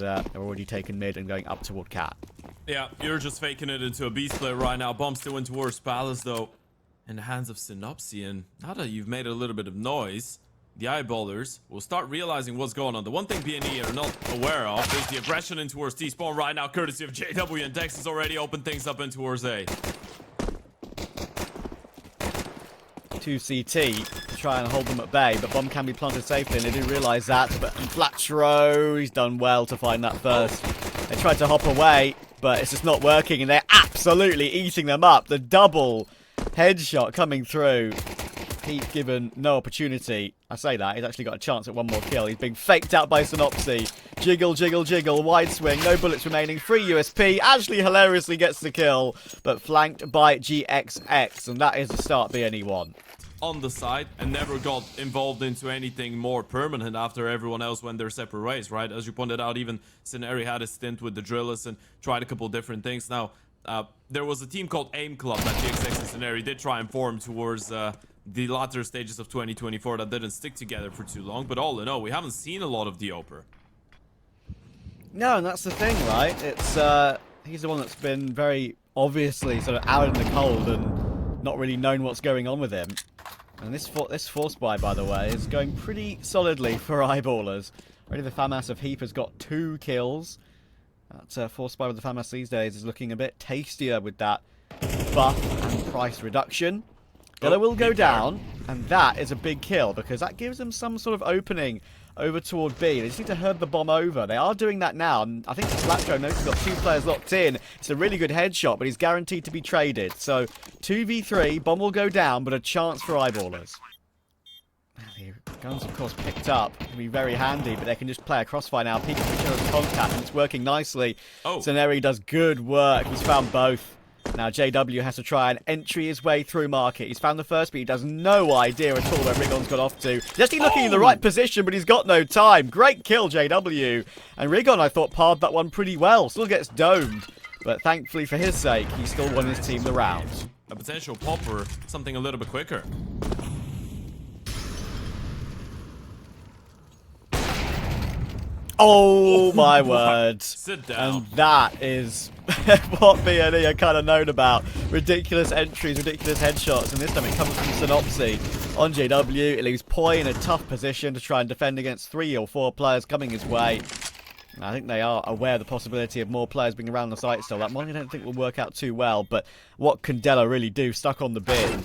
and they're already taken mid and going up toward Cat. Yeah, you're just faking it into a B split right now. Bomb still in towards Palace, though, in the hands of sinnopsyy. And now that you've made a little bit of noise, the eyeballers will start realizing what's going on. The one thing BNE are not aware of is the aggression in towards T-spawn right now, courtesy of JW, and Dex has already opened things up in towards A. 2 CT to try and hold them at bay, but bomb can be planted safely, and they do realise that. But Flatro, he's done well to find that first. They tried to hop away, but it's just not working, and they're absolutely eating them up. The double headshot coming through. He's given no opportunity. I say that, he's actually got a chance at one more kill. He's being faked out by sinnopsyy. Jiggle, jiggle, jiggle, wide swing, no bullets remaining, free USP. Ashley hilariously gets the kill, but flanked by GXX, and that is the start BNE 1. On the side, and never got involved into anything more permanent after everyone else went their separate ways, right? As you pointed out, even sinnopsyy had a stint with the drillers and tried a couple different things. Now, there was a team called AIM Club that GXX and sinnopsyy did try and form towards the latter stages of 2024 that didn't stick together for too long, but all in all, we haven't seen a lot of the Oper. No, and that's the thing, right? It's he's the one that's been very obviously sort of out in the cold and not really known what's going on with him. And this force buy, by the way, is going pretty solidly for eyeballers. Already the FAMAS of Heap has got 2 kills. That force buy with the FAMAS these days is looking a bit tastier with that buff and price reduction. Yalla will go down, and that is a big kill because that gives them some sort of opening over toward B. They just need to herd the bomb over. They are doing that now, and I think Flatro knows he's got 2 players locked in. It's a really good headshot, but he's guaranteed to be traded. So 2v3, bomb will go down, but a chance for eyeballers. The guns, of course, picked up. Can be very handy, but they can just play a crossfire now. Peeking each other's contact, and it's working nicely. sinnopsyy does good work. He's found both. Now JW has to try and entry his way through market. He's found the first, but he has no idea at all where rigoN's got off to. He's actually looking in the right position, but he's got no time. Great kill, JW. And rigoN, I thought, parred that one pretty well. Still gets domed, but thankfully for his sake, he still won his team the round. A potential popper, something a little bit quicker. Oh my word. Sit down. And that is what BNE are kind of known about. Ridiculous entries, ridiculous headshots, and this time it comes from sinnopsyy on JW. It leaves Poi in a tough position to try and defend against 3 or 4 players coming his way. And I think they are aware of the possibility of more players being around the site still. That one I don't think will work out too well, but what can Della really do? Stuck on the bin.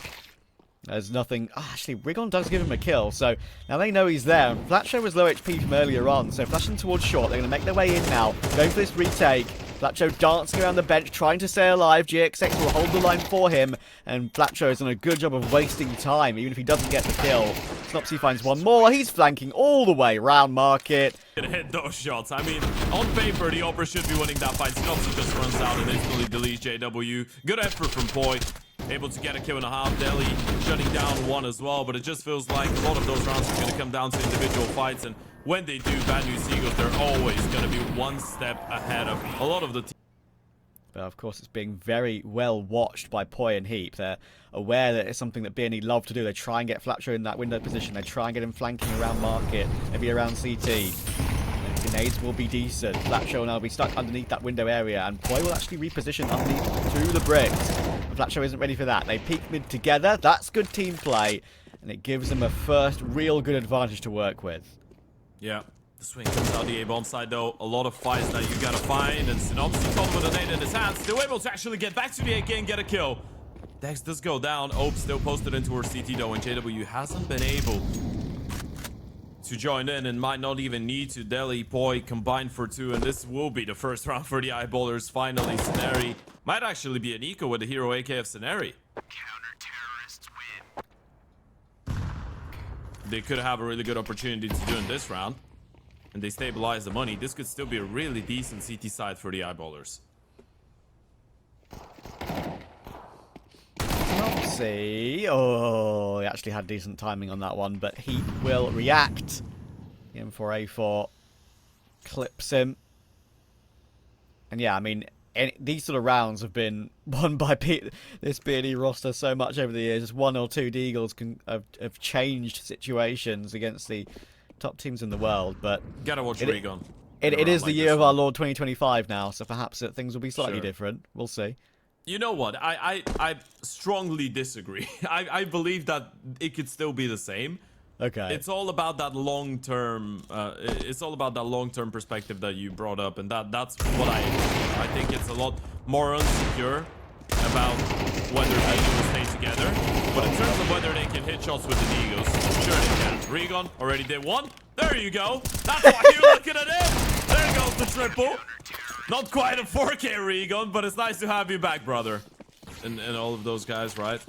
There's nothing. Oh, actually, rigoN does give him a kill, so now they know he's there. Flatro was low HP from earlier on, so flashing towards short. They're going to make their way in now, going for this retake. Flatro dancing around the bench, trying to stay alive. GXX will hold the line for him, and Flatro has done a good job of wasting time, even if he doesn't get the kill. sinnopsyy finds one more. He's flanking all the way around market. Gonna hit those shots. I mean, on paper, the Oper should be winning that fight. sinnopsyy just runs out and instantly deletes JW. Good effort from Poi. Able to get a kill and a half. Delhi shutting down 1 as well, but it just feels like a lot of those rounds are going to come down to individual fights, and when they do, Bad News Eagles, they're always going to be 1 step ahead of a lot of the teams. But of course, it's being very well watched by Poi and Heap. They're aware that it's something that BNE love to do. They try and get Flatro in that window position. They try and get him flanking around market, maybe around CT. Grenades will be decent. Flatro will now be stuck underneath that window area, and Poi will actually reposition underneath through the bricks. Flatro isn't ready for that. They peek mid together. That's good team play, and it gives them a first real good advantage to work with. Yeah, the swing comes out the A-bomb side, though. A lot of fights that you gotta find, and sinnopsyy caught with a nade in his hands. Still able to actually get back to the AK and get a kill. Dex does go down. Ope still posted into her CT, though, and JW hasn't been able to join in and might not even need to. Delhi, Poi combined for 2, and this will be the first round for the eyeballers. Finally, sinnopsyy might actually be an eco with the hero AK of sinnopsyy. Counter-terrorists win. They could have a really good opportunity to do in this round, and they stabilize the money. This could still be a really decent CT side for the eyeballers. sinnopsyy. Oh, he actually had decent timing on that one, but he will react. The M4A4 clips him. And yeah, I mean, these sort of rounds have been won by this BNE roster so much over the years. Just 1 or 2 Deagles have changed situations against the top teams in the world. But Gotta watch rigoN. It is like the year this of one. our Lord 2025 now, so perhaps things will be slightly Sure. different. We'll see. You know what? I strongly disagree. I believe that it could still be the same. Okay. It's all about that long-term. It's all about that long-term perspective that you brought up, and that's what I think it's a lot more unsecure about whether they will stay together. But in terms of whether they can hit shots with the Negos, sure they can. rigoN already did one. There you go. That's why you're looking at him. There goes the triple. Not quite a 4K rigoN, but it's nice to have you back, brother. And all of those guys, right?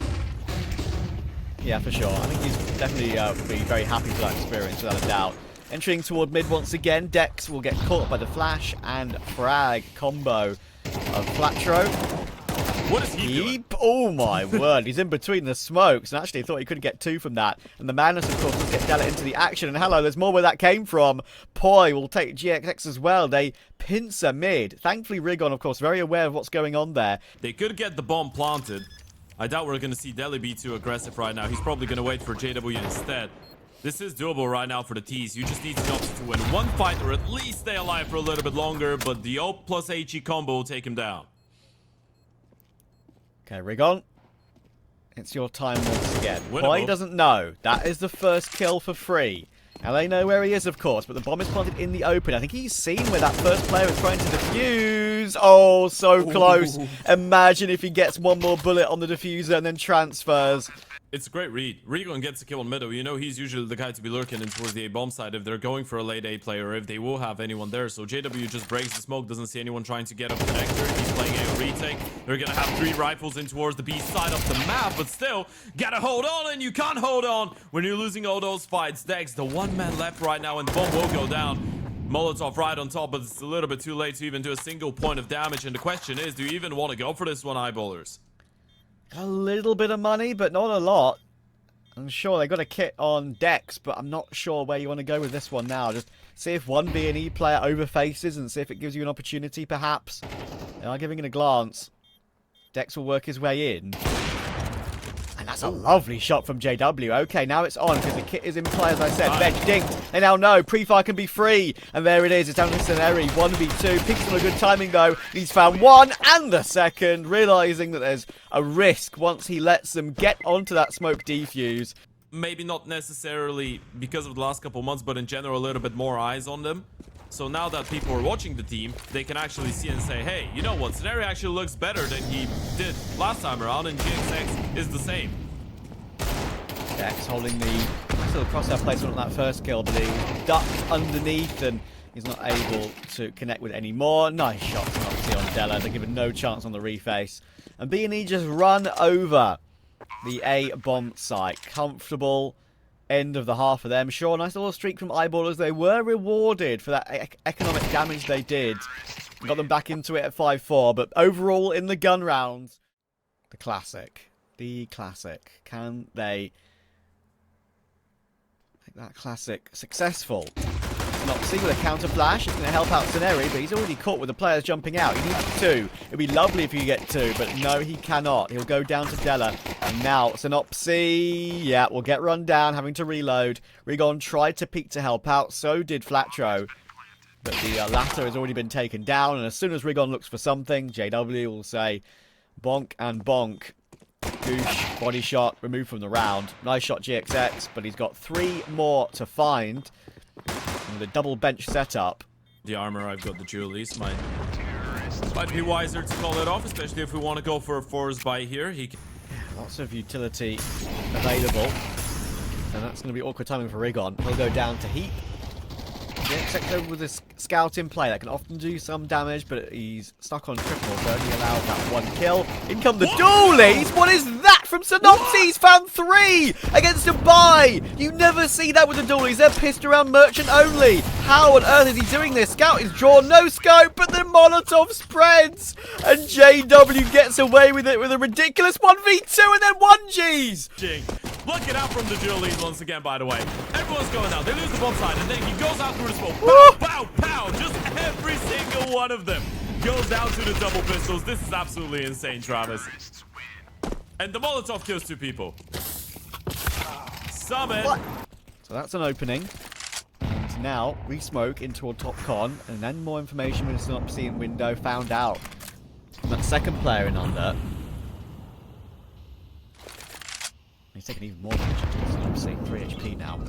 Yeah, for sure. I think he's definitely be very happy for that experience, without a doubt. Entering toward mid once again, Dex will get caught by the flash and frag combo of Flatroo. What is he doing? Oh my word, he's in between the smokes, and actually thought he could get 2 from that. And the madness, of course, will get Yalla into the action. And hello, there's more where that came from. Poi will take GXX as well. They pincer mid. Thankfully, rigoN, of course, very aware of what's going on there. They could get the bomb planted. I doubt we're going to see Deli be too aggressive right now. He's probably going to wait for JW instead. This is doable right now for the T's. You just need sinnopsyy to win one fight or at least stay alive for a little bit longer. But the O plus HE combo will take him down. Okay, rigoN. It's your time once again. Winnable. Poi doesn't know. That is the first kill for free. Now they know where he is, of course, but the bomb is planted in the open. I think he's seen where that first player is trying to defuse. Oh, so close. Imagine if he gets one more bullet on the diffuser and then transfers. It's a great read. rigoN gets a kill on middle. You know he's usually the guy to be lurking in towards the A-bomb side if they're going for a late A player or if they will have anyone there. So JW just breaks the smoke, doesn't see anyone trying to get up connector. He's playing a retake. They're going to have 3 rifles in towards the B side of the map, but still, gotta hold on, and you can't hold on when you're losing all those fights. Dex, the one man left right now, and the bomb will go down. Molotov right on top, but it's a little bit too late to even do a single point of damage. And the question is, do you even want to go for this one, eyeballers? A little bit of money, but not a lot. I'm sure they got a kit on Dex, but I'm not sure where you want to go with this one now. Just see if one B&E player overfaces and see if it gives you an opportunity, perhaps. They are giving it a glance. Dex will work his way in. And that's a lovely shot from JW. Okay, now it's on because the kit is in play, as I said. Veg dinked. They now know pre-fire can be free. And there it is. It's down to sinnopsyy. 1v2. Peaks on a good timing, though. He's found one and the second, realizing that there's a risk once he lets them get onto that smoke defuse. Maybe not necessarily because of the last couple months, but in general, a little bit more eyes on them. So now that people are watching the team, they can actually see and say, hey, you know what? sinnopsyy actually looks better than he did last time around, and GXX is the same. Dex holding the little crosshair placement on that first kill, but he ducked underneath and he's not able to connect with any more. Nice shot from obviously on Yalla. They're given no chance on the reface. And B&E just run over the A-bomb site. Comfortable end of the half for them. Sure, nice little streak from eyeballers. They were rewarded for that economic damage they did. Got them back into it at 5-4, but overall in the gun rounds, the classic. The classic. Can they make that classic successful? sinnopsyy with a counter flash. It's going to help out sinnopsyy, but he's already caught with the players jumping out. He needs 2. It'd be lovely if he could get 2, but no, he cannot. He'll go down to Yalla. And now sinnopsyy, yeah, will get run down, having to reload. rigoN tried to peek to help out, so did Flatroo. But the latter has already been taken down, and as soon as rigoN looks for something, JW will say bonk and bonk. Goosh, body shot, removed from the round. Nice shot GXX, but he's got 3 more to find. And with a double bench setup. The armor, I've got the jewelries. Might be wiser to call it off, especially if we want to go for a force buy here. He can... Lots of utility available. And that's going to be awkward timing for rigoN. He'll go down to heap. GXX over with a scout in play. That can often do some damage, but he's stuck on triple, so only allowed that 1 kill. In come the dualies! What is that from sinnopsyy? He's found 3 against a buy! You never see that with the dualies. They're pissed around merchant only. How on earth is he doing this? Scout is drawn, no scope, but the Molotov spreads! And JW gets away with it with a ridiculous 1v2 and then 1Gs! Look it out from the dual lead once again, by the way. Everyone's going out. They lose the bomb side, and then he goes out through the smoke. Pow, pow, pow. Just every single one of them goes down to the double pistols. This is absolutely insane, Travis. And the Molotov kills 2 people. Summon. What? So that's an opening. So now, re-smoke in toward top con, and then more information with sinnopsyy in window found out. And that second player in under. He's taking even more damage to sinnopsyy, 3 HP now.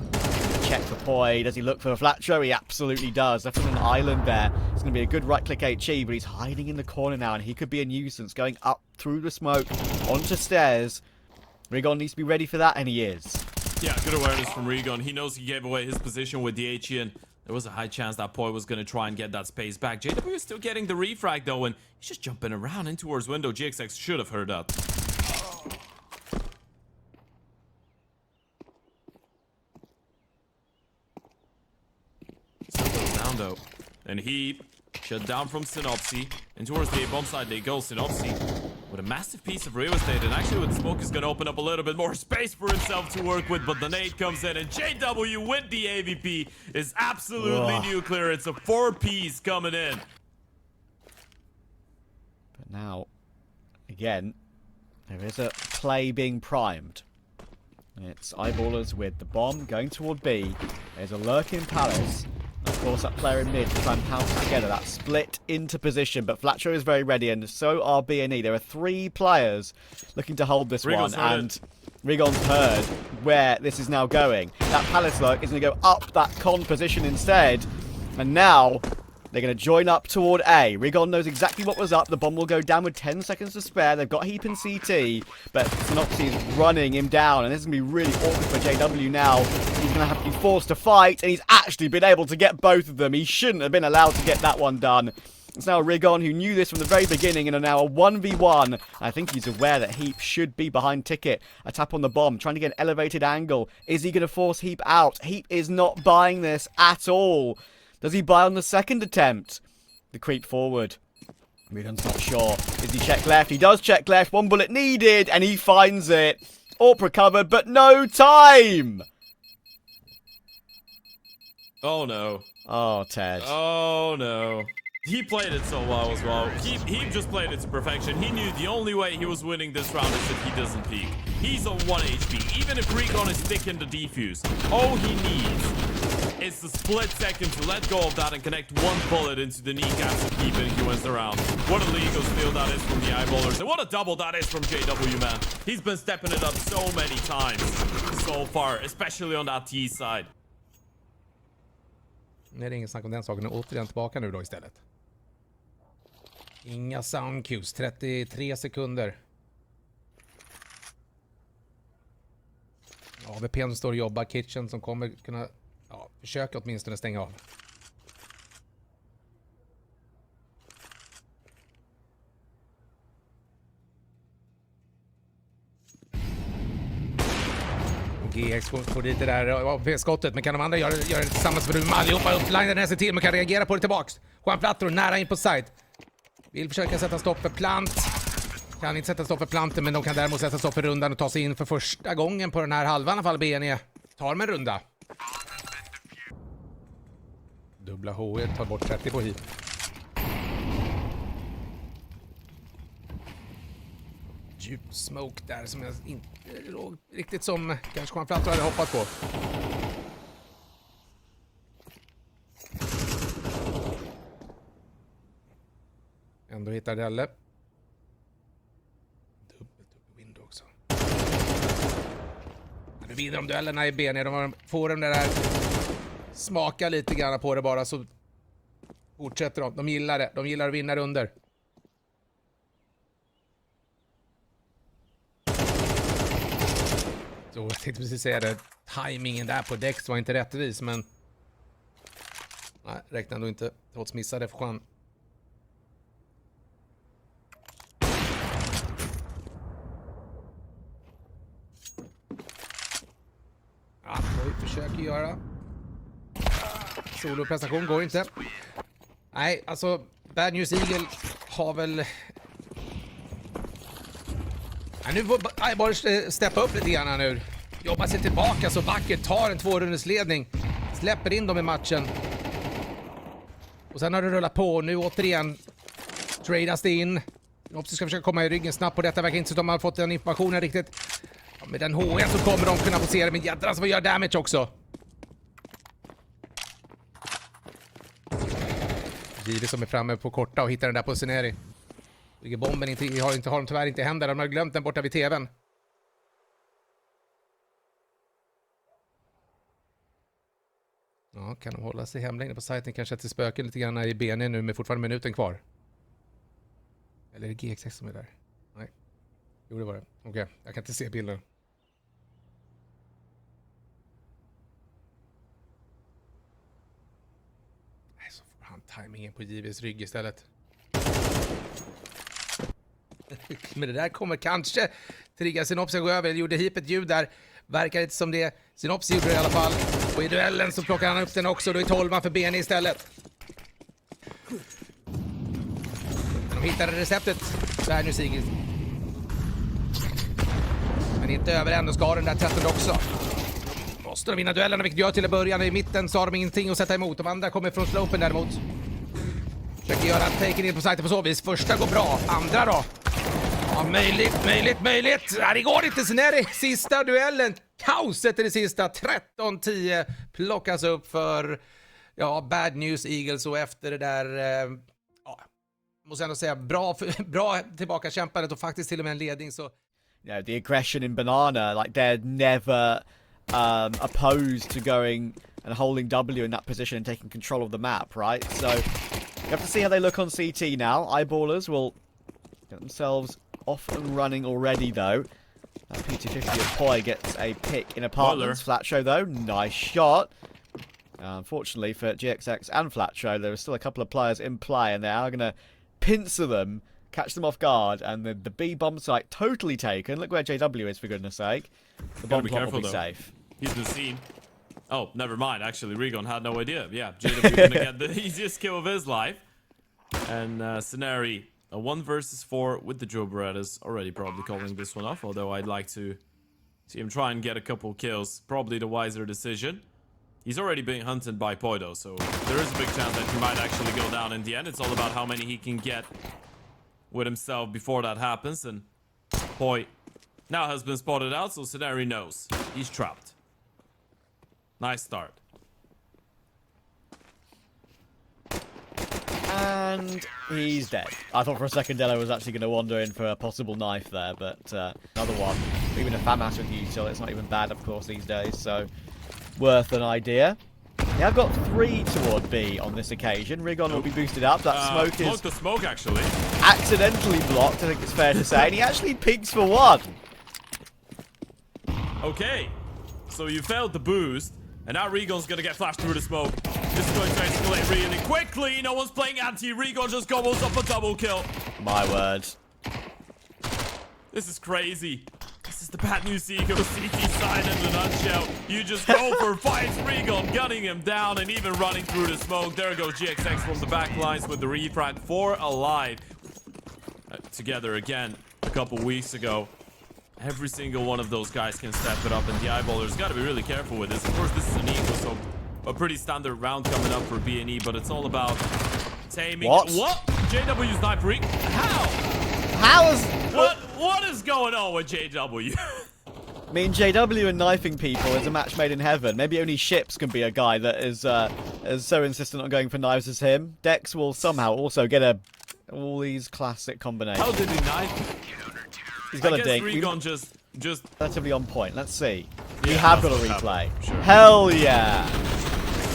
Check for Poi. Does he look for a Flatroo? He absolutely does. Left on an island there. It's going to be a good right-click HE, but he's hiding in the corner now, and he could be a nuisance going up through the smoke onto stairs. rigoN needs to be ready for that, and he is. Yeah, good awareness from rigoN. He knows he gave away his position with the HE, and there was a high chance that Poi was going to try and get that space back. JW is still getting the refrag, though, and he's just jumping around in towards window. GXX should have heard that. Still goes down, though. And he shut down from sinnopsyy. And towards the A-bomb side they go. sinnopsyy with a massive piece of real estate. And actually with smoke is going to open up a little bit more space for himself to work with. But the nade comes in. And JW with the AVP is absolutely nuclear. It's a 4-piece coming in. But now, again, there is a play being primed. It's eyeballers with the bomb going toward B. There's a lurking palace. Of course, that player in mid to try and pounce together. That split into position, but Flatroo is very ready, and so are B and E. There are 3 players looking to hold this one, and rigoN's heard where this is now going. That palace lurk is going to go up that con position instead, and now they're going to join up toward A. rigoN knows exactly what was up. The bomb will go down with 10 seconds to spare. They've got Heap and CT, but sinnopsyy is running him down, and this is going to be really awkward for JW now. He's going to have to be forced to fight, and he's actually been able to get both of them. He shouldn't have been allowed to get that one done. It's now rigoN who knew this from the very beginning and are now a 1v1. I think he's aware that Heap should be behind Ticket. A tap on the bomb, trying to get an elevated angle. Is he going to force Heap out? Heap is not buying this at all. Does he buy on the second attempt? The creep forward. rigoN's not sure. Does he check left? He does check left. 1 bullet needed, and he finds it. AWP recovered, but no time! Oh, no. Oh, Ted. Oh, no. He played it so well as well. He just played it to perfection. He knew the only way he was winning this round is if he doesn't peek. He's on 1 HP. Even if rigoN is sticking the defuse, all he needs is the split second to let go of that and connect 1 bullet into the kneecaps of Heap, and he wins the round. What a legal steal that is from the eyeballers, and what a double that is from JW, man. He's been stepping it up so many times so far, especially on that T side. Nej, det är ingen snack om den saken. Återigen tillbaka nu då istället. Inga sound cues. 33 sekunder. Ja, VPN står och jobbar. Kitchen som kommer kunna försöka åtminstone stänga av. GX får dit det där skottet, men kan de andra göra det tillsammans med allihopa upp line den till, men kan reagera på det tillbaks. juanflatroo nära in på side. Vill försöka sätta stopp för plant. Kan inte sätta stopp för planten, men de kan däremot sätta stopp för rundan och ta sig in för första gången på den här halvan i alla fall. BNE tar med en runda. Dubbla HE tar bort 30 på Heap. Djup smoke där som jag inte låg riktigt som kanske juanflatroo hade hoppat på. Ändå hittar Yalla. Dubbel window också. Nu vinner de duellerna i BNE. De får de där smaka lite grann på det bara, så fortsätter de. De gillar det. De gillar att vinna under. Så jag tänkte precis säga det. Timingen där på Dex var inte rättvis, men nej, räknar ändå inte. Trots missade för Juan. Ja, vi försöker göra. Soloprestation går inte. Nej, alltså Bad News Eagle har väl... Ja, nu får bara steppa upp lite grann nu. Jobba sig tillbaka så Backer tar en 2-rundersledning. Släpper in dem i matchen. Och sen har det rullat på. Nu återigen tradas det in. Opsi ska försöka komma i ryggen snabbt på detta. Verkar inte så att de har fått den informationen riktigt. Ja, med den HE så kommer de kunna få se det. Men jädrar så vad gör damage också. JD som är framme på korta och hittar den där på Sceneri. Ligger bomben har tyvärr inte händer. De har glömt den borta vid tvn. Ja, kan de hålla sig hemlängre på sajten? Kanske till spöken lite grann i BN nu med fortfarande minuten kvar. Eller är det GX6 som är där? Nej. Jo, det var det. Okej, jag kan inte se bilden. Nej, så får han timingen på JVs rygg istället. Men det där kommer kanske trigga Sinnopsyy gå över. Det gjorde hipet ljud där. Verkar inte som det. Sinnopsyy gjorde det i alla fall. Och i duellen så plockar han upp den också. Då är 12 för BN istället. De hittade receptet. Där nu Sigrid. Men inte över än. Och ska den där 13 också. Måste de vinna duellerna, vilket gör till att början. I mitten så har de ingenting att sätta emot. De andra kommer från slopen däremot. Försöker göra taken in på sajten på så vis. Första går bra. Andra då? Ja, möjligt. Ja, det går inte. Sen är det sista duellen. Kaoset i det sista. 13-10 plockas upp för Bad News Eagles. Och efter det där, måste jag ändå säga, bra tillbaka kämpandet och faktiskt till och med en ledning. Så the aggression in Banana, like they're never opposed to going and holding W in that position and taking control of the map, right? So you have to see how they look on CT now. Eyeballers will get themselves off and running already, though. That P250 of Poi gets a pick in apartments. FlaTroo, though, nice shot. Unfortunately for GXX and FlaTroo, there are still a couple of players in play, and they are going to pincer them, catch them off guard, and the B bomb site totally taken. Look where JW is, for goodness sake. The bomb plot will be safe. He's been seen. Oh, never mind. Actually, rigoN had no idea. Yeah, JW gonna get the easiest kill of his life. And Sceneri, a 1 versus 4 with the Joe Berettas, already probably calling this one off. Although I'd like to see him try and get a couple kills. Probably the wiser decision. He's already being hunted by Poido, so there is a big chance that he might actually go down in the end. It's all about how many he can get with himself before that happens. And Poi now has been spotted out, so Sceneri knows he's trapped. Nice start. And he's dead. I thought for a second Yalla was actually going to wander in for a possible knife there, but another one. Even a FAMAS with util, it's not even bad, of course, these days, so worth an idea. Yeah, I've got 3 toward B on this occasion. rigoN will be boosted up. That smoke is the smoke, actually. Accidentally blocked, I think it's fair to say, and he actually peeks for 1. Okay, so you failed the boost, and now rigoN's gonna get flashed through the smoke. This is going to escalate really quickly. No one's playing anti. rigoN just gobbles up a double kill. My word. This is crazy. This is the Bad News Eagle CT side in a nutshell. You just go for fights. rigoN gunning him down and even running through the smoke. There goes GXX from the back lines with the refrag 4 alive. Together again a couple weeks ago. Every single one of those guys can step it up, and the Eyeballers got to be really careful with this. Of course, this is an Eagle, so a pretty standard round coming up for B&E, but it's all about taming. What? JW snipering? How? How is... What is going on with JW? I mean, JW and knifing people is a match made in heaven. Maybe only Ships can be a guy that is so insistent on going for knives as him. Dex will somehow also get all these classic combinations. How did he knife? He's got I a guess dink. rigoN just Relatively on point. Let's see. Yeah, we have got a that's what replay. happened. Sure. Hell yeah!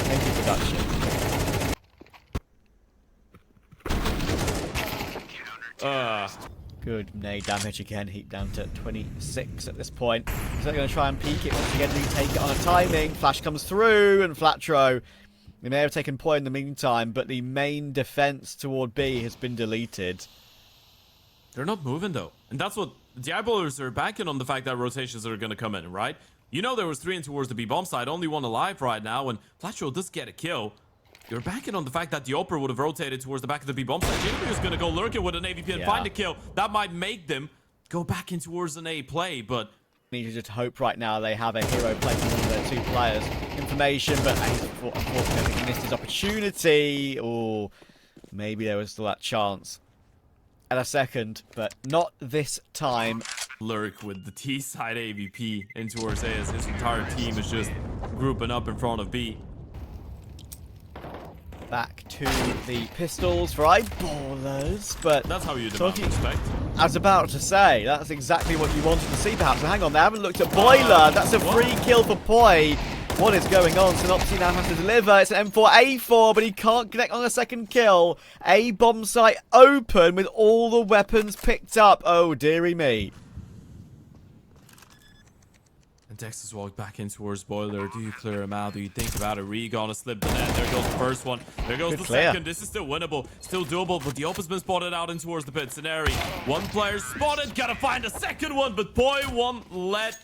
Thank you, production. Good nade damage again. Heat down to 26 at this point. He's not going to try and peek it once again. Take it on a timing. Flash comes through, and FlaTroo. They may have taken Poi in the meantime, but the main defense toward B has been deleted. They're not moving though, and that's what the Eyeballers are banking on, the fact that rotations are going to come in, right? You know there was 3 in towards the B bomb side, only 1 alive right now, and FlaTroo does get a kill. You're banking on the fact that the Opera would have rotated towards the back of the B bomb side. JW is going to go lurking with an AVP and find a kill. That might make them go back in towards an A play, but Need to just hope right now they have a hero playing one of their 2 players. Information, but unfortunately I think he missed his opportunity, or maybe there was still that chance at a second, but not this time. lurk with the T side AVP in towards A as his entire team is just grouping up in front of B. back to the pistols for eyeballers, but That's how you demand respect. I was about to say, that's exactly what you wanted to see perhaps. Now, hang on, they haven't looked at Boiler. That's a free kill for Poi. What is going on? sinnopsyy now has to deliver. It's an M4A4, but he can't connect on a second kill. A bomb site open with all the weapons picked up. Oh, dearie me. And Dexter's walked back in towards Boiler. Do you clear him out? Do you think about it? rigoN to slip the net. There goes the first one. There goes the second. This is still winnable. Still doable, but the Opus been spotted out in towards the pit. Scenari. One player spotted. Gotta find a second one, but Poi won't let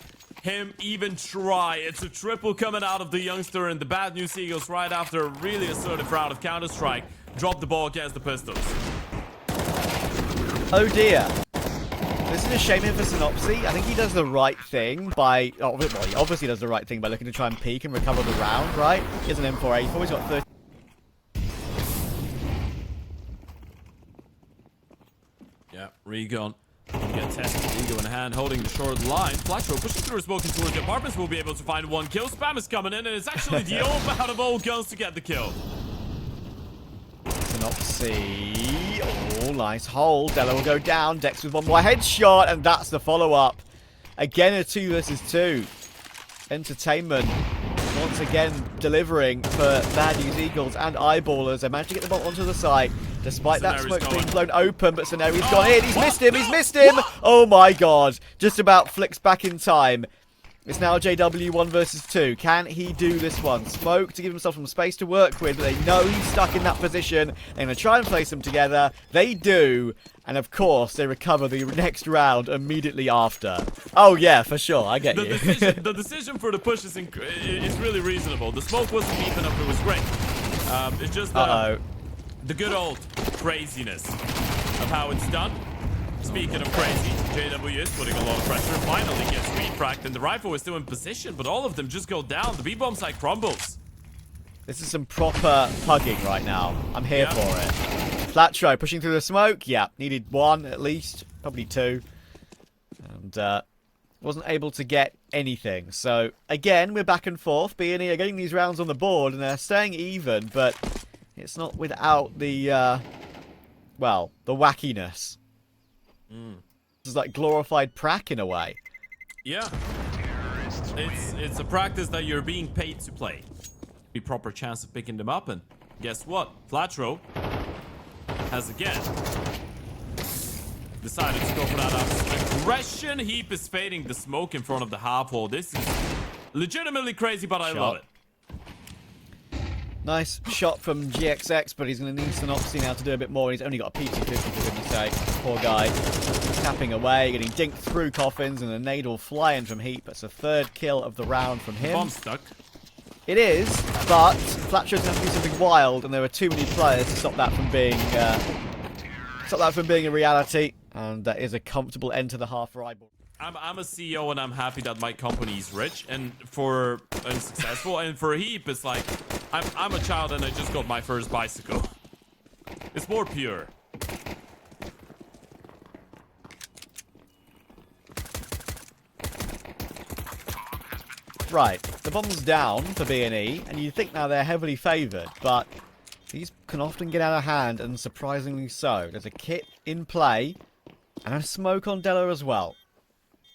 him even try. It's a triple coming out of the youngster, and the bad news Eagles right after a really assertive round of Counter-Strike dropped the ball against the Pistols. Oh dear. This is a shame here for sinnopsyy. I think he does the right thing by... Oh, well, he obviously does the right thing by looking to try and peek and recover the round, right? He has an M4A4. He's got 30... Yeah, rigoN. Get tested. rigoN in hand, holding the short line. flatroo pushing through smoking towards the apartments. Will be able to find one kill. Spam is coming in, and it's actually the Ope out of all guns to get the kill. sinnopsyy. Oh, nice hold. Della will go down. Dex with one more headshot, and that's the follow-up. Again, a 2 versus 2. Entertainment once again delivering for Bad News Eagles and Eyeballers. They managed to get the ball onto the site, despite that smoke being blown open, but Scenari's gone in. He's missed him. He's missed him. Oh my god. Just about flicks back in time. It's now JW 1 versus 2. Can he do this one? Smoke to give himself some space to work with, but they know he's stuck in that position. They're going to try and place them together. They do. And of course, they recover the next round immediately after. Oh yeah, for sure. I get you. The decision for the push is really reasonable. The smoke wasn't deep enough. It was great. It's just the good old craziness of how it's done. Speaking of crazy, JW is putting a lot of pressure. Finally gets refracked, and the rifle is still in position, but all of them just go down. The B-bomb site crumbles. This is some proper pugging right now. I'm here for it. flatroo pushing through the smoke. Yeah, needed one at least, probably two. And wasn't able to get anything. So, again, we're back and forth. B&E are getting these rounds on the board, and they're staying even, but it's not without the, well, the wackiness. This is like glorified prac in a way. Yeah. It's a practice that you're being paid to play. Be proper chance of picking them up, and guess what? flatroo has again decided to go for that aggression. Heap is fading the smoke in front of the half wall. This is legitimately crazy, but I love it. Nice shot from GXX, but he's going to need sinnopsyy now to do a bit more. He's only got a PT-50, for goodness sake. Poor guy. Tapping away, getting dinked through coffins, and a nade will fly in from Heap. That's the third kill of the round from him. Bomb stuck. It is, but flatroo's going to have to do something wild, and there are too many players to stop that from being a reality. And that is a comfortable end to the half for Eyeball. I'm a CEO, and I'm happy that my company is rich and successful. And for Heap, it's like I'm a child and I just got my first bicycle. It's more pure. Right, the bomb's down for B&E, and you think now they're heavily favoured, but these can often get out of hand, and surprisingly so. There's a kit in play, and a smoke on Della as well.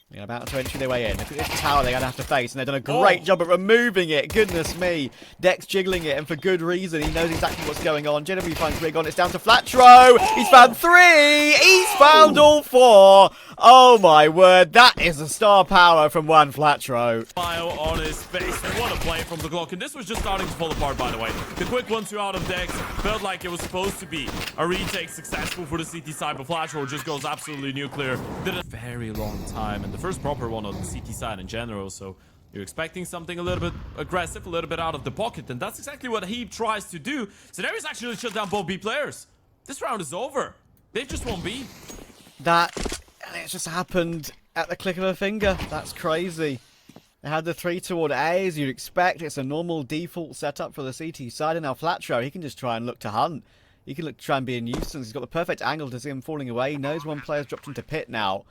They're about to enter their way in. Look at this tower they're going to have to face, and they've done a great job at removing it. Goodness me. Dex jiggling it, and for good reason. He knows exactly what's going on. JW finds rigoN. It's down to flatroo. He's found 3. He's found all 4. Oh, my word. That is a star power from juanflatroo. Smile on his face. And what a play from the Glock. And this was just starting to fall apart, by the way. The quick 1-2 out of Dex felt like it was supposed to be a retake successful for the CT side, but flatroo just goes absolutely nuclear. Did a very long time, and the first proper one on the CT side in general, so you're expecting something a little bit aggressive, a little bit out of the pocket, and that's exactly what Heap tries to do. So there is actually shut down both B players. This round is over. They've just won B. It just happened at the click of a finger. That's crazy. They had the 3 toward A, as you'd expect. It's a normal default setup for the CT side, and now flatroo, he can just try and look to hunt. He can look to try and be a nuisance. He's got the perfect angle to see him falling away. He knows one player's dropped into pit now.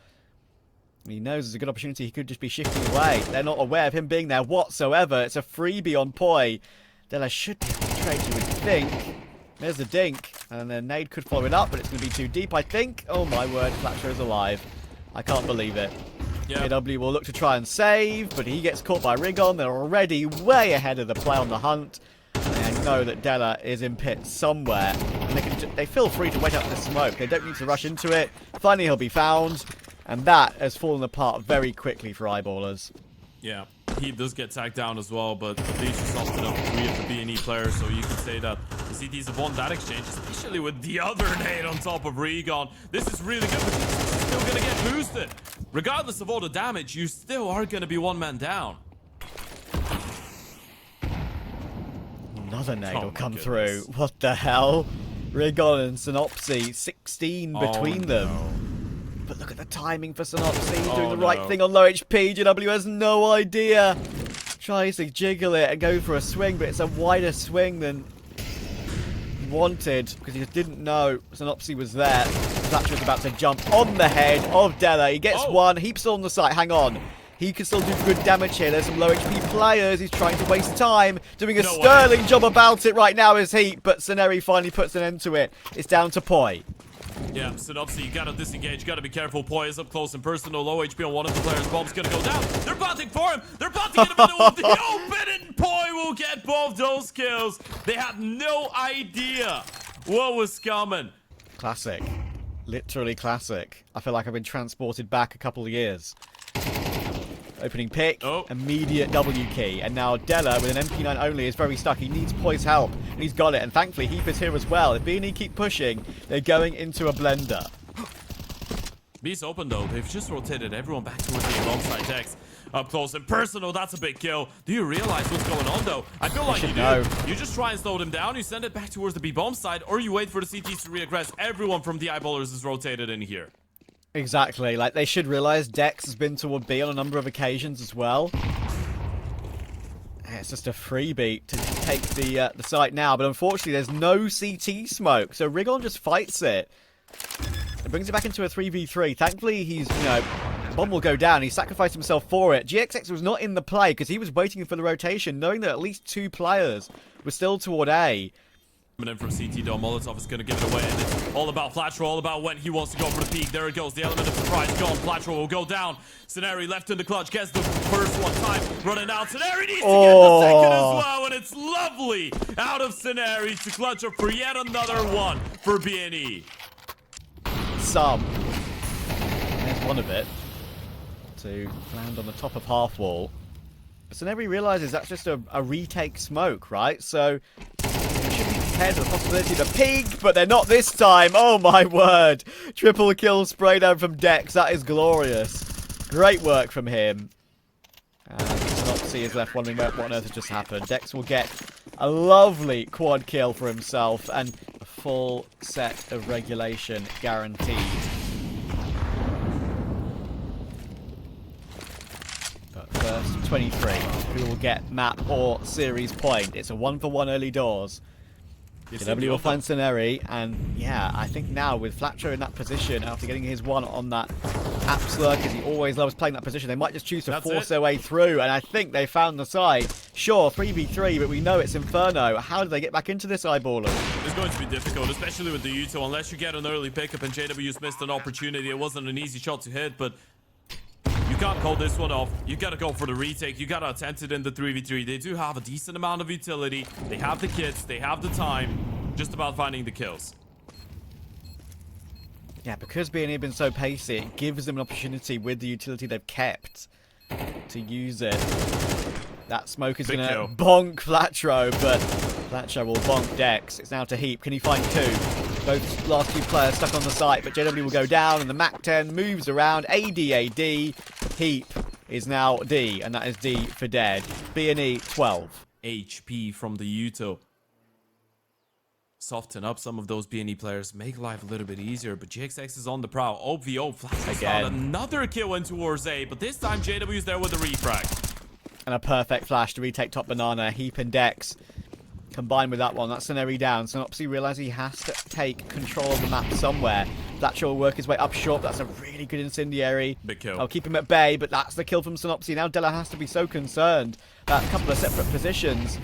He knows there's a good opportunity. He could just be shifting away. They're not aware of him being there whatsoever. It's a freebie on Poi. Della should be penetrated, you would think. There's the dink. And then nade could follow it up, but it's going to be too deep, I think. Oh my word, flatroo's alive. I can't believe it. Yeah. JW will look to try and save, but he gets caught by rigoN. They're already way ahead of the play on the hunt. And know that Yalla is in pit somewhere. And they feel free to wait out the smoke. They don't need to rush into it. Finally, he'll be found. And that has fallen apart very quickly for eyeballers. Yeah, he does get tagged down as well, but at least he's softened up 3 of the B&E players, so you can say that the CTs have won that exchange, especially with the other nade on top of rigoN. This is really good, but he's still going to get boosted. Regardless of all the damage, you still are going to be 1 man down. Another nade Oh will my come goodness. through. What the hell? rigoN and sinnopsyy, 16 between them. No. But look at the timing for sinnopsyy. He's Oh, doing the no. right thing on low HP. JW has no idea. Tries to jiggle it and go for a swing, but it's a wider swing than he wanted because he just didn't know sinnopsyy was there. flatroo was about to jump on the head of Yalla. He gets one. Heap's still on the site. Hang on. He can still do good damage here. There's some low HP players. He's trying to waste time. Doing a sterling job about it right now is Heap, but sinnopsyy finally puts an end to it. It's down to Poi. Yeah, sinnopsyy, you gotta disengage, gotta be careful. Poi is up close and personal, low HP on one of the players. Bomb's gonna go down. They're botting for him. They're botting in the middle of the open, and Poi will get both those kills. They had no idea what was coming. Classic. Literally classic. I feel like I've been transported back a couple of years. Opening pick, immediate W key, and now Yalla with an MP9 only is very stuck. He needs Poi's help, and he's got it, and thankfully Heap is here as well. If B&E keep pushing, they're going into a blender. B's open though, they've just rotated everyone back towards the alongside Dex. Up close and personal, that's a big kill. Do you realize what's going on though? I feel like you do. You just try and slow them down, you send it back towards the B-bomb side, or you wait for the CTs to reaggress. Everyone from the eyeballers is rotated in here. Exactly, like they should realize Dex has been toward B on a number of occasions as well. It's just a freebie to take the site now, but unfortunately there's no CT smoke, so rigoN just fights it. It brings it back into a 3v3. Thankfully he's, you know, bomb will go down. He sacrificed himself for it. GXX was not in the play because he was waiting for the rotation, knowing that at least 2 players were still toward A. Coming in from CT though, Molotov is going to give it away, and it's all about flatroo, all about when he wants to go for the peak. There it goes, the element of surprise gone. Flatroo will go down. sinnopsyy left in the clutch, gets the first one time, running out. sinnopsyy needs to get the second as well, and it's lovely out of sinnopsyy to clutch up for yet another one for B&E. There's one of it to land on the top of half wall. But sinnopsyy realizes that's just a retake smoke, right? So we should be prepared for the possibility of a peak, but they're not this time. Oh my word. Triple kill spray down from Dex. That is glorious. Great work from him. And sinnopsyy is left wondering what on earth has just happened. Dex will get a lovely quad kill for himself and a full set of regulation guaranteed. But first, 23. Who will get map or series point? It's a 1-for-1 early doors. JW will find sinnopsyy, and yeah, I think now with flatroo in that position, after getting his one on that Apsler, because he always loves playing that position, they might just choose to force their way through, and I think they found the side. Sure, 3v3, but we know it's Inferno. How do they get back into this eyeballer? It's going to be difficult, especially with the Uto, unless you get an early pickup, and JW's missed an opportunity. It wasn't an easy shot to hit, but you can't call this one off. You gotta go for the retake. You gotta attempt it in the 3v3. They do have a decent amount of utility. They have the kits. They have the time. Just about finding the kills. Yeah, because B&E have been so pacey, it gives them an opportunity with the utility they've kept to use it. That smoke is going to bonk flatroo, but flatroo will bonk Dex. It's now to Heap. Can he find 2? Both last 2 players stuck on the site, but JW will go down, and the MAC-10 moves around. AD. Heap is now D, and that is D for dead. B&E 12. HP from the Uto. Soften up some of those B&E players, make life a little bit easier, but GXX is on the prowl. OVO flashes out another kill in towards A, but this time JW is there with the refrag. And a perfect flash to retake top banana. Heap and Dex combined with that one. That's sinnopsyy down. sinnopsyy realizes he has to take control of the map somewhere. flatroo will work his way up short. That's a really good incendiary. Big kill. I'll keep him at bay, but that's the kill from sinnopsyy. Now Yalla has to be so concerned about a couple of separate positions.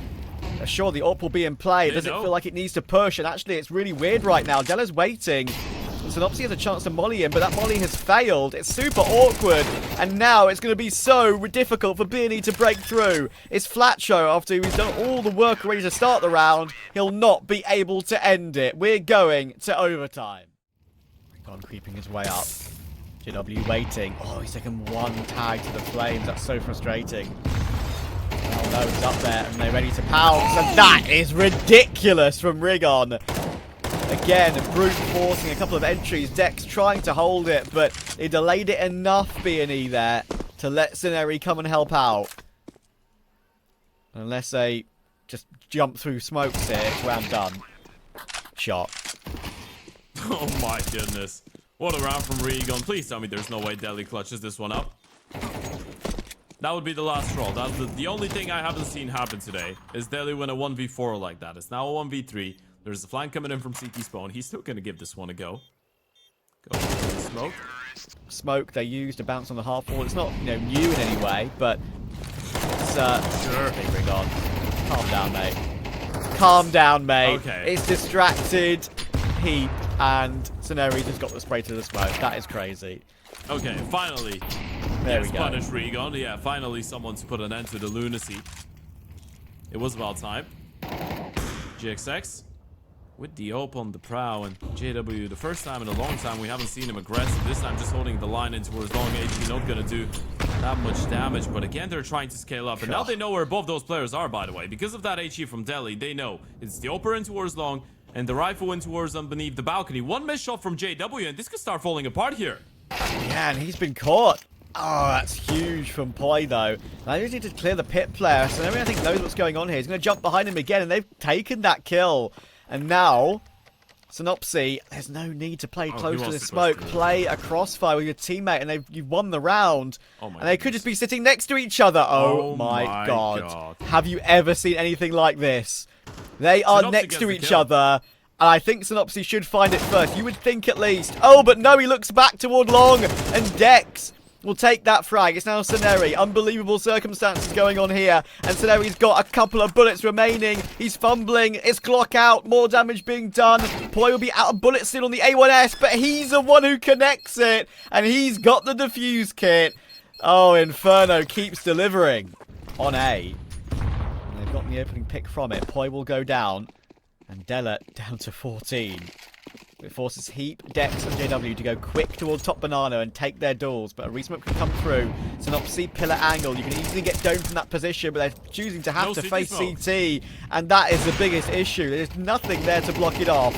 sure the AWP will be in play. It doesn't feel like it needs to push, and actually it's really weird right now. Della's waiting. sinnopsyy has a chance to molly him, but that molly has failed. It's super awkward, and now it's going to be so difficult for bigginy to break through. It's flatroo, after he's done all the work already to start the round. He'll not be able to end it. We're going to overtime. rigoN creeping his way up. JW waiting. Oh, he's taken one tag to the flames. That's so frustrating. Oh no, he's up there, and they're ready to pounce, and that is ridiculous from rigoN. Again, brute forcing a couple of entries. Dex trying to hold it, but he delayed it enough, bigginy, there, to let sinnopsyy come and help out. Unless they just jump through smokes here, it's round done. Shot. Oh my goodness. What a round from rigoN. Please tell me there's no way Deli clutches this one up. That would be the last roll. That's the only thing I haven't seen happen today, is Deli win a 1v4 like that. It's now a 1v3. There's a flank coming in from CT spawn. He's still going to give this one a go. Go for the smoke. Smoke they used to bounce on the half wall. It's not, new in any way, but it's Sure. Big rigoN. Calm down, mate. Calm down, mate. Okay. It's distracted Heap, and sinnopsyy just got the spray to the smoke. That is crazy. Okay, finally. There we Yes, go. punish rigoN. Yeah, finally someone to put an end to the lunacy. It was about time. GXX with the AWP on the prow, and JW, the first time in a long time we haven't seen him aggressive. This time just holding the line in towards long HP, not gonna do that much damage, but again they're trying to scale up, and now they know where both those players are, by the way. Because of that HE from Deli, they know it's the AWP in towards long and the rifle in towards them beneath the balcony. One missed shot from JW, and this could start falling apart here. Yeah, and he's been caught. Oh, that's huge from Poi, though. Now they just need to clear the pit player. So everyone, I think, knows what's going on here. He's going to jump behind him again, and they've taken that kill. And now, sinnopsyy, there's no need to play close to the smoke. Play a crossfire with your teammate, and you've won the round. Oh my and they could just be sitting next to each other. Oh my god. Have you ever seen anything like this? They are sinnopsyy next to each kill. other. And I think sinnopsyy should find it first. You would think at least. Oh, but no, he looks back toward long. And Dex will take that frag. It's now sinnopsyy. Unbelievable circumstances going on here. And sinnopsy's got a couple of bullets remaining. He's fumbling. It's Glock out. More damage being done. Poi will be out of bullets still on the A1S, but he's the one who connects it. And he's got the defuse kit. Oh, Inferno keeps delivering on A. And they've gotten the opening pick from it. Poi will go down. And Della down to 14. It forces Heap, Dex, and JW to go quick towards top banana and take their duels. But a resmoke can come through. sinnopsyy pillar angle. You can easily get domed from that position, but they're choosing to have to face CT. And that is the biggest issue. There's nothing there to block it off.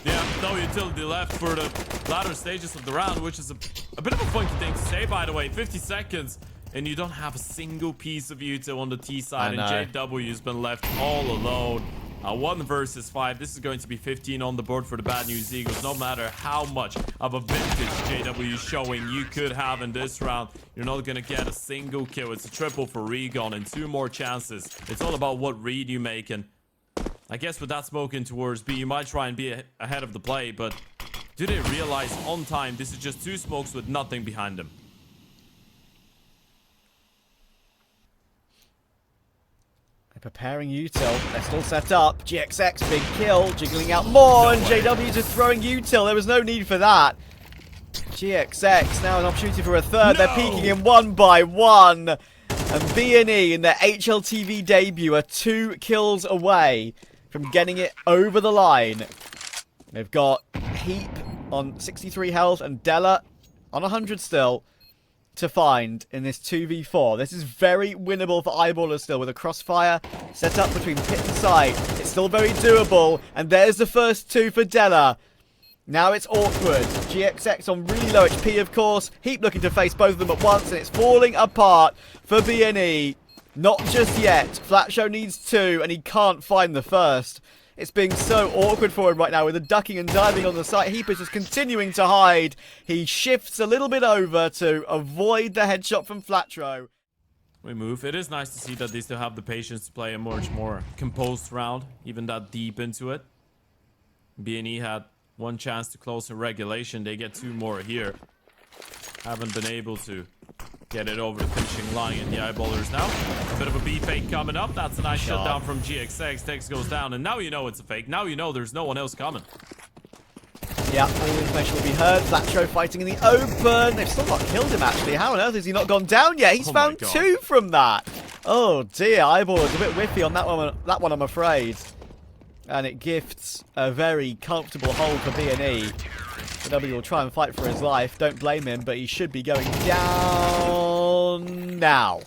Yeah, no utility left for the latter stages of the round, which is a bit of a funky thing to say, by the way. 50 seconds, and you don't have a single piece of util on the T side, and JW's been left all alone. 1 versus 5. This is going to be 15 on the board for the Bad News Eagles. No matter how much of a vintage JW showing you could have in this round, you're not going to get a single kill. It's a triple for rigoN and 2 more chances. It's all about what read you make, and I guess with that smoke in towards B, you might try and be ahead of the play, but do they realize on time this is just 2 smokes with nothing behind them? Preparing util. They're still set up. GXX, big kill. Jiggling out more. And JW just throwing util. There was no need for that. GXX now an opportunity for a third. They're peeking in 1 by 1. And bigginy in their HLTV debut are 2 kills away from getting it over the line. They've got Heap on 63 health and Della on 100 still to find in this 2v4. This is very winnable for Eyeballers still, with a crossfire set up between pit and side. It's still very doable, and there's the first 2 for Della. Now it's awkward. GXX on really low HP, of course. Heap looking to face both of them at once, and it's falling apart for bigginy. Not just yet. flatroo needs 2, and he can't find the first. It's being so awkward for him right now with the ducking and diving on the site. Heap is just continuing to hide. He shifts a little bit over to avoid the headshot from flatroo. We move. It is nice to see that they still have the patience to play a much more composed round, even that deep into it. bigginy had 1 chance to close in regulation. They get 2 more here. haven't been able to get it over the finishing line. And the eyeballers now. A bit of a B fake coming up. That's a nice shutdown from GXX. Dex goes down, and now you know it's a fake. Now you know there's no one else coming. Yeah, all the information will be heard. Flatro fighting in the open. They've still not killed him, actually. How on earth has he not gone down yet? He's found 2 from that. Oh, dear. Eyeball is a bit whiffy on that one, I'm afraid. And it gifts a very comfortable hold for B&E. W will try and fight for his life. Don't blame him, but he should be going down now.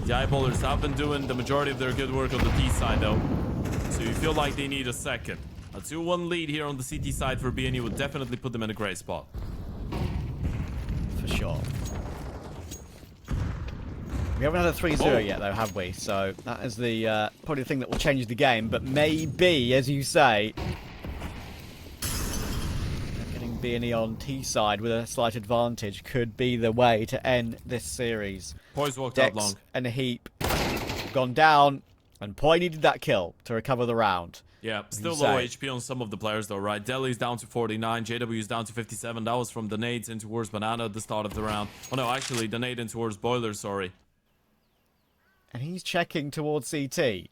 The eyeballers have been doing the majority of their good work on the T side, though. So you feel like they need a second. A 2-1 lead here on the CT side for B&E would definitely put them in a great spot. For sure. We haven't had a 3-0 yet, though, have we? So that is the probably the thing that will change the game. But maybe, as you say, getting B&E on T side with a slight advantage could be the way to end this series. Poise walked out Dex long. and a heap gone down, and Poi needed that kill to recover the round. Yeah, still low HP on some of the players though, right? Deli's down to 49, JW's down to 57. That was from the nades in towards Banana at the start of the round. Oh no, actually, the nade in towards Boiler, sorry. And he's checking towards CT.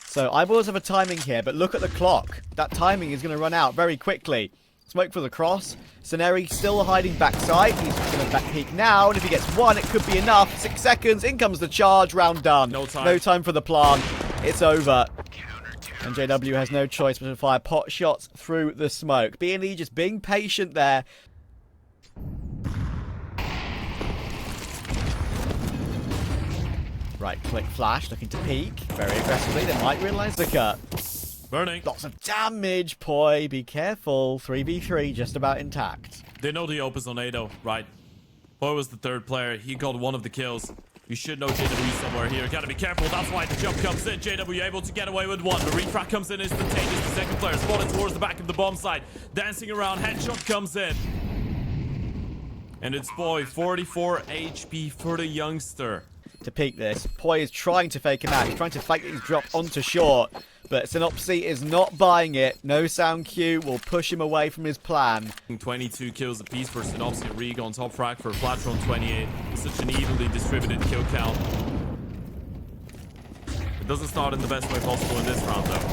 So eyeballs have a timing here, but look at the clock. That timing is going to run out very quickly. Smoke for the cross. Saneri still hiding backside. He's going to back peek now, and if he gets 1, it could be enough. 6 seconds, in comes the charge, round done. No time. No time for the plant. It's over. And JW has no choice but to fire pot shots through the smoke. B&E just being patient there. Right, click flash, looking to peek very aggressively. They might realise the cut. Burning. Lots of damage, Poi. Be careful. 3v3, just about intact. They know the opus on Ado, right? Poi was the 3rd player. He got one of the kills. You should know JW somewhere here. Gotta be careful. That's why the jump comes in. JW able to get away with 1. The refract comes in instantaneous. The 2nd player spotted towards the back of the bomb site. Dancing around. Headshot comes in. And it's Poi. 44 HP for the youngster. To peek this, Poi is trying to fake him out. He's trying to fake his drop onto short. But sinnopsyy is not buying it. No sound cue will push him away from his plan. 22 kills apiece for sinnopsyy. rigoN top frag for Flatroo 28. It's such an evenly distributed kill count. It doesn't start in the best way possible in this round, though.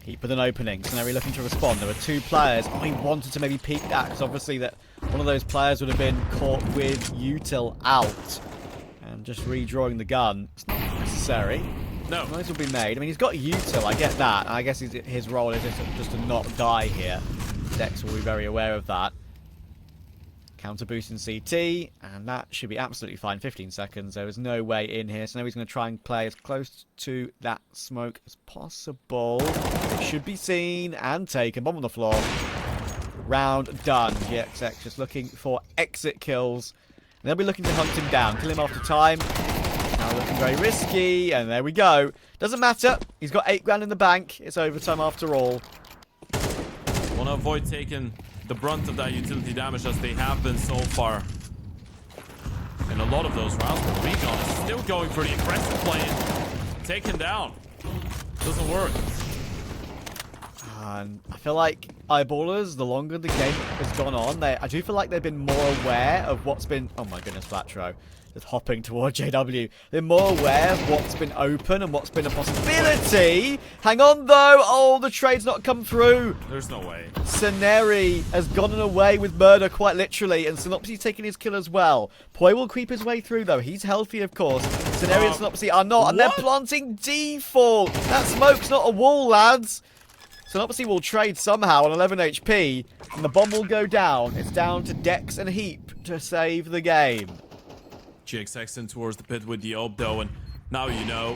Heap with an opening. Saneri looking to respond. There were 2 players. Oh, he wanted to maybe peek that because obviously that one of those players would have been caught with util out. And just redrawing the gun. It's not necessary. No. Noise will be made. I mean, he's got util. I get that. And I guess his role is just to not die here. Dex will be very aware of that. Counter boost in CT. And that should be absolutely fine. 15 seconds. There is no way in here. So now he's going to try and play as close to that smoke as possible. It should be seen and taken. Bomb on the floor. Round done. GXX just looking for exit kills. And they'll be looking to hunt him down. Kill him after time. Now looking very risky. And there we go. Doesn't matter. He's got 8 grand in the bank. It's overtime after all. Want to avoid taking the brunt of that utility damage as they have been so far. In a lot of those rounds, but rigoN is still going for the aggressive play and taken down. Doesn't work. And I feel like eyeballers, the longer the game has gone on, I do feel like they've been more aware of what's been... Oh my goodness, Flatro. Just hopping towards JW. They're more aware of what's been open and what's been a possibility. Hang on, though. Oh, the trade's not come through. There's no way. Saneri has gone away with murder, quite literally, and sinnopsyy taking his kill as well. Poi will creep his way through, though. He's healthy, of course. Saneri and sinnopsyy are not, and they're planting default. That smoke's not a wall, lads. sinnopsyy will trade somehow on 11 HP, and the bomb will go down. It's down to Dex and Heap to save the game. GXX in towards the pit with the Ob, though, and now you know.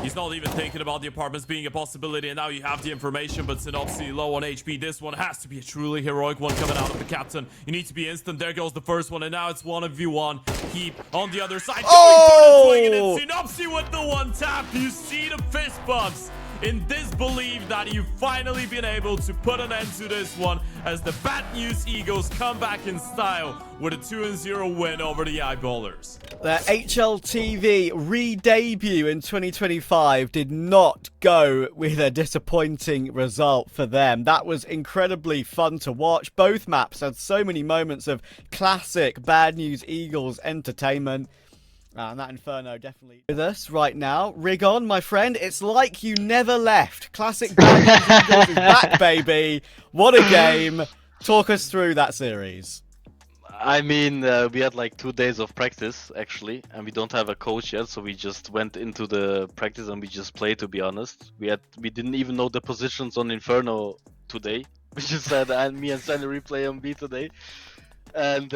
He's not even thinking about the apartments being a possibility, and now you have the information, but sinnopsyy low on HP. This one has to be a truly heroic one coming out of the captain. You need to be instant. There goes the first one, and now it's 1v1. Heap on the other side. Oh! Going for the swing, and it's sinnopsyy with the 1-tap. You see the fist bumps in disbelief that you've finally been able to put an end to this one. as the Bad News Eagles come back in style with a 2-0 win over the Eyeballers. Their HLTV re-debut in 2025 did not go with a disappointing result for them. That was incredibly fun to watch. Both maps had so many moments of classic Bad News Eagles entertainment. And that Inferno definitely with us right now. rigoN, my friend, it's like you never left. Classic Bad News Eagles is back, baby. What a game. Talk us through that series. I mean, we had like 2 days of practice actually, and we don't have a coach yet, so we just went into the practice and we just played. To be honest, we didn't even know the positions on Inferno today. We just said, and me and Sandy replay on B today. And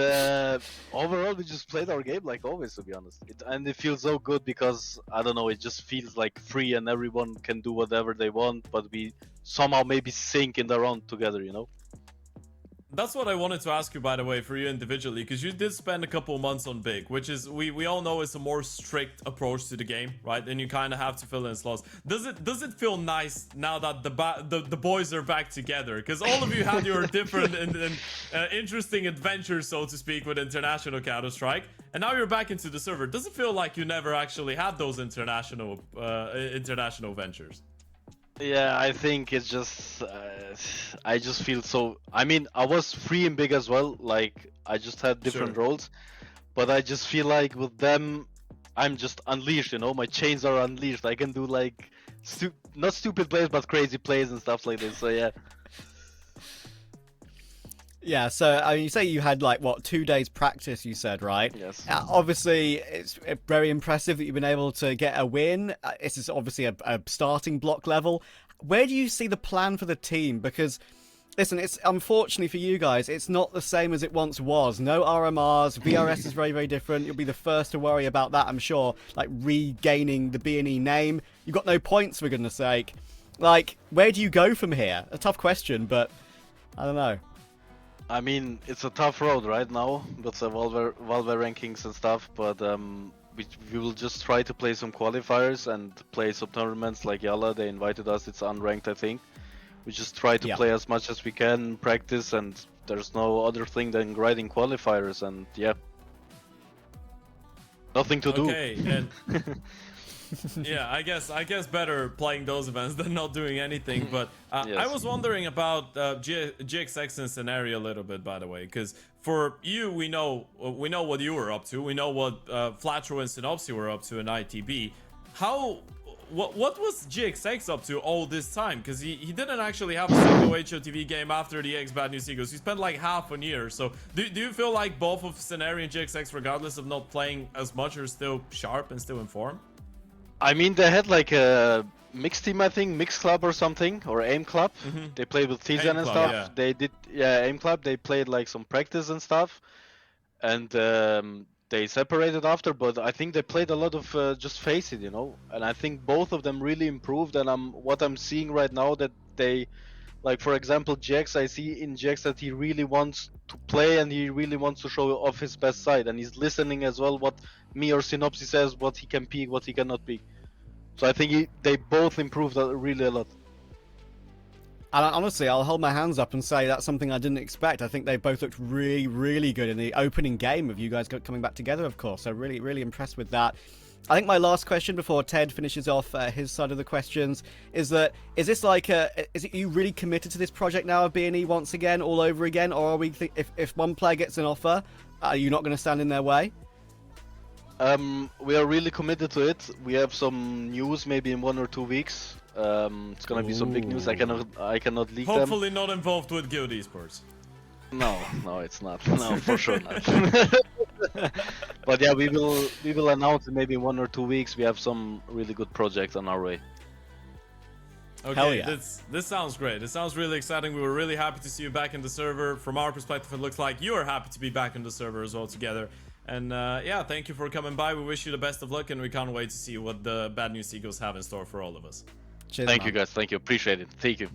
overall, we just played our game like always, to be honest. And it feels so good because, I don't know, it just feels like free and everyone can do whatever they want, but we somehow maybe sync in the round together, you know? That's what I wanted to ask you, by the way, for you individually, because you did spend a couple of months on Big, which is, we all know is a more strict approach to the game, right? And you kind of have to fill in slots. Does it feel nice now that the boys are back together? Because all of you had your different and interesting adventures, so to speak, with international Counter-Strike, and now you're back into the server. Does it feel like you never actually had those international ventures? Yeah, I think it's just, I just feel so, I mean, I was free and Big as well, like, I just had different roles, but I just feel like with them, I'm just unleashed, you know, my chains are unleashed, I can do like, not stupid plays, but crazy plays and stuff like this, so yeah. Yeah, so I mean, you say you had like, what, 2 days practice, you said, right? Yes. Obviously, it's very impressive that you've been able to get a win. This is obviously a starting block level. Where do you see the plan for the team? Because, listen, it's unfortunately for you guys, it's not the same as it once was. No RMRs, VRS is very, very different. You'll be the first to worry about that, I'm sure. Like, regaining the B&E name. You've got no points, for goodness sake. Like, where do you go from here? A tough question, but I don't know. I mean, it's a tough road right now with the Valve rankings and stuff, but we will just try to play some qualifiers and play some tournaments like Yalla. They invited us, it's unranked, I think. We just try to play as much as we can, practice, and there's no other thing than grinding qualifiers, and yeah. Nothing to do. Okay, and yeah, I guess better playing those events than not doing anything. But Yes. I was wondering about GXX's scenario a little bit, by the way, because for you, we know what you were up to. We know what Flatroo and sinnopsyy were up to in ITB. What was GXX up to all this time? Because he didn't actually have a single HOTV game after the Bad News Eagles. He spent like half a year. So do you feel like both of Scenario and GXX, regardless of not playing as much, are still sharp and still in form? I mean, they had like a mixed team, I think, mixed club or something, or aim club. They played with Tizen and stuff. Yeah. They did, aim club. They played like some practice and stuff, and they separated after. But I think they played a lot of just face it, you know. And I think both of them really improved. And what I'm seeing right now that they, like for example, GX, I see in GX that he really wants to play and he really wants to show off his best side, and he's listening as well what me or sinnopsyy says, what he can peak, what he cannot peak. So I think they both improved really a lot. And honestly, I'll hold my hands up and say that's something I didn't expect. I think they both looked really, really good in the opening game of you guys coming back together, of course. So really, really impressed with that. I think my last question before Ted finishes off his side of the questions is this like is it you really committed to this project now of B&E once again, all over again, or are we if one player gets an offer, are you not going to stand in their way? We are really committed to it. We have some news maybe in 1 or 2 weeks. It's gonna be some big news. I cannot leak them. Hopefully not involved with Guild Esports. No, it's not. No, for sure not. But yeah, we will announce it maybe in 1 or 2 weeks. We have some really good projects on our way. Okay, Hell yeah. This sounds great. This sounds really exciting. We were really happy to see you back in the server. From our perspective, it looks like you are happy to be back in the server as well together. And yeah, thank you for coming by. We wish you the best of luck, and we can't wait to see what the Bad News Eagles have in store for all of us. Cheers, Thank man. you guys. Thank you. Appreciate it. Thank you.